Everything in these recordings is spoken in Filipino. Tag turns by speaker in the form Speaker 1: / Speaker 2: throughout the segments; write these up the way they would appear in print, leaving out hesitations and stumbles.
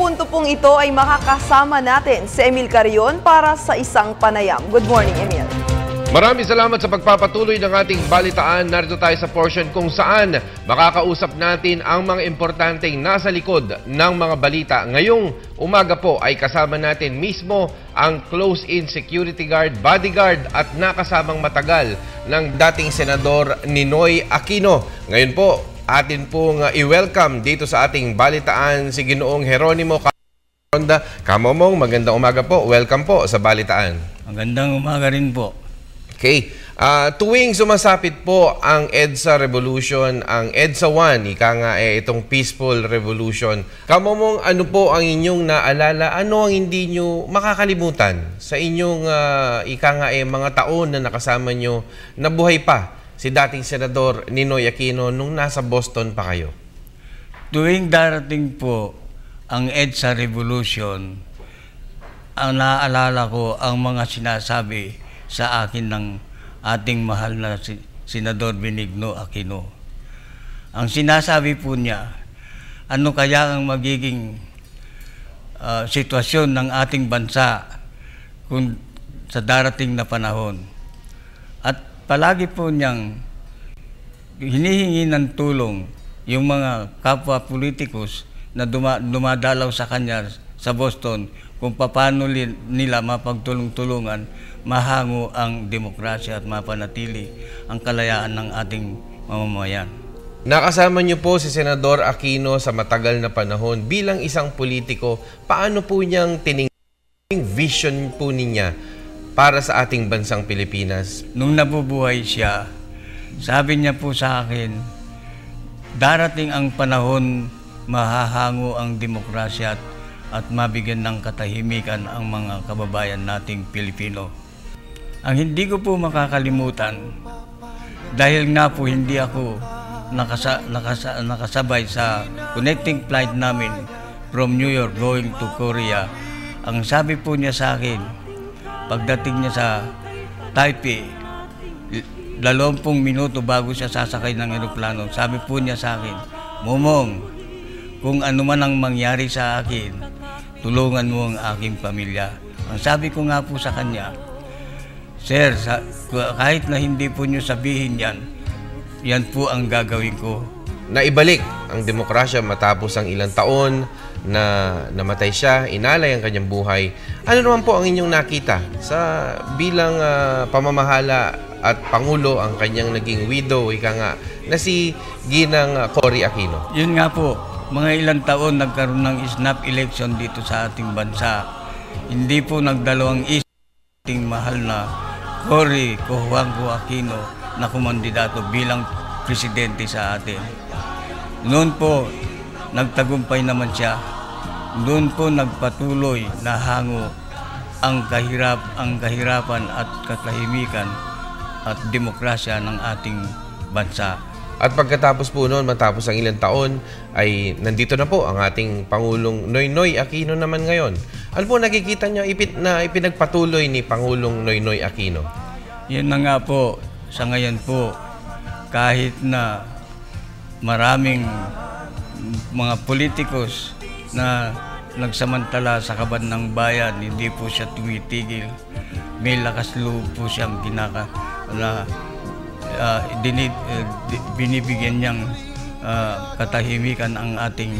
Speaker 1: punto pong ito ay makakasama natin si Emil Carrion para sa isang panayam. Good morning, Emil.
Speaker 2: Maraming salamat sa pagpapatuloy ng ating balitaan. Narito tayo sa portion kung saan makakausap natin ang mga importanteng nasa likod ng mga balita. Ngayong umaga po ay kasama natin mismo ang close-in security guard, bodyguard at nakasamang matagal ng dating Senador Ninoy Aquino. Ngayon po, atin pong i-welcome dito sa ating balitaan si Ginoong Jeronimo Ronda. Kamomong, magandang umaga po. Welcome po sa balitaan.
Speaker 3: Magandang umaga rin po.
Speaker 2: Okay. Tuwing sumasapit po ang EDSA Revolution, ang EDSA 1, ika nga itong Peaceful Revolution, kamomong ano po ang inyong naalala, ano ang hindi nyo makakalimutan sa inyong ika nga mga taon na nakasama nyo na buhay pa si dating Senador Ninoy Aquino nung nasa Boston pa kayo?
Speaker 3: Tuwing darating po ang EDSA Revolution, ang naaalala ko ang mga sinasabi sa akin ng ating mahal na Senador Benigno Aquino. Ang sinasabi po niya, ano kaya ang magiging sitwasyon ng ating bansa kung sa darating na panahon. At palagi po niyang hinihingi ng tulong yung mga kapwa politikus na dumadalaw sa kanya sa Boston kung paano nila mapagtulong-tulungan mahango ang demokrasya at mapanatili ang kalayaan ng ating mamamayan.
Speaker 2: Nakasama niyo po si Senador Aquino sa matagal na panahon. Bilang isang politiko, paano po niyang tiningnan vision po niya para sa ating bansang Pilipinas?
Speaker 3: Nung nabubuhay siya, sabi niya po sa akin, darating ang panahon mahahango ang demokrasya at mabigyan ng katahimikan ang mga kababayan nating Pilipino. Ang hindi ko po makakalimutan, dahil nga po hindi ako nakasabay sa connecting flight namin from New York going to Korea, ang sabi po niya sa akin, pagdating niya sa Taipei, 20 minuto bago siya sasakay ng eroplano, sabi po niya sa akin, Momong, kung ano man ang mangyari sa akin, tulungan mo ang aking pamilya. Ang sabi ko nga po sa kanya, Sir, kahit na hindi po nyo sabihin yan po ang gagawin ko.
Speaker 2: Naibalik ang demokrasya matapos ang ilang taon na namatay siya, inalay ang kanyang buhay. Ano naman po ang inyong nakita sa bilang pamamahala at Pangulo ang kanyang naging widow, ika nga, na si Ginang Cory Aquino?
Speaker 3: Yun nga po, mga ilang taon nagkaroon ng snap election dito sa ating bansa. Hindi po nagdalawang ating mahal na Cory Juangco Aquino na kumandidato bilang presidente sa atin. Noon po, nagtagumpay naman siya. Doon po nagpatuloy na hango ang kahirapan at katahimikan at demokrasya ng ating bansa.
Speaker 2: At pagkatapos po noon, matapos ang ilang taon, ay nandito na po ang ating Pangulong Noynoy Aquino naman ngayon. Ano po nakikita niyo na ipinagpatuloy ni Pangulong Noynoy Aquino?
Speaker 3: Yan na nga po, sa ngayon po, kahit na maraming mga politikus na nagsamantala sa kaban ng bayan, hindi po siya tumitigil. May lakas loob po siyang binibigyan niyang katahimikan ang ating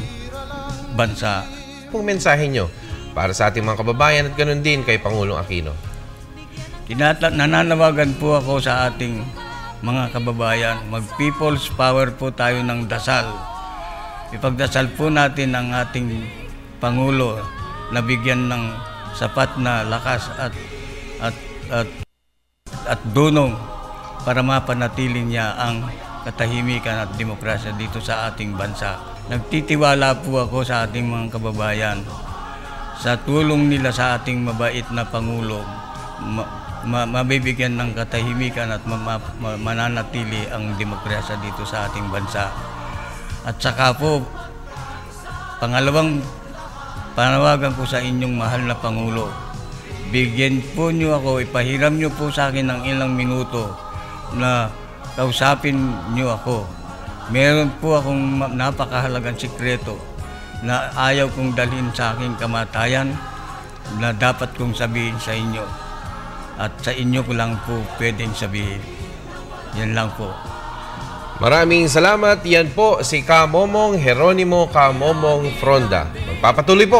Speaker 3: bansa.
Speaker 2: Kung mensahe niyo para sa ating mga kababayan at ganoon din kay Pangulong Aquino?
Speaker 3: Nananawagan po ako sa ating mga kababayan, mag-people's power po tayo ng dasal. Ipagdasal po natin ang ating Pangulo na bigyan ng sapat na lakas at dunong para mapanatili niya ang katahimikan at demokrasya dito sa ating bansa. Nagtitiwala po ako sa ating mga kababayan sa tulong nila sa ating mabait na Pangulo, mabibigyan ng katahimikan at mananatili ang demokrasya dito sa ating bansa. At saka po, pangalawang panawagan ko sa inyong mahal na Pangulo, bigyan po niyo ako, ipahiram niyo po sa akin ng ilang minuto na kausapin niyo ako. Meron po akong napakahalagang sikreto na ayaw kong dalhin sa aking kamatayan na dapat kong sabihin sa inyo. At sa inyo ko lang po pwedeng sabihin. Yan lang po.
Speaker 2: Maraming salamat. Yan po si Kamomong Jeronimo Kamomong Fronda. Magpapatuloy po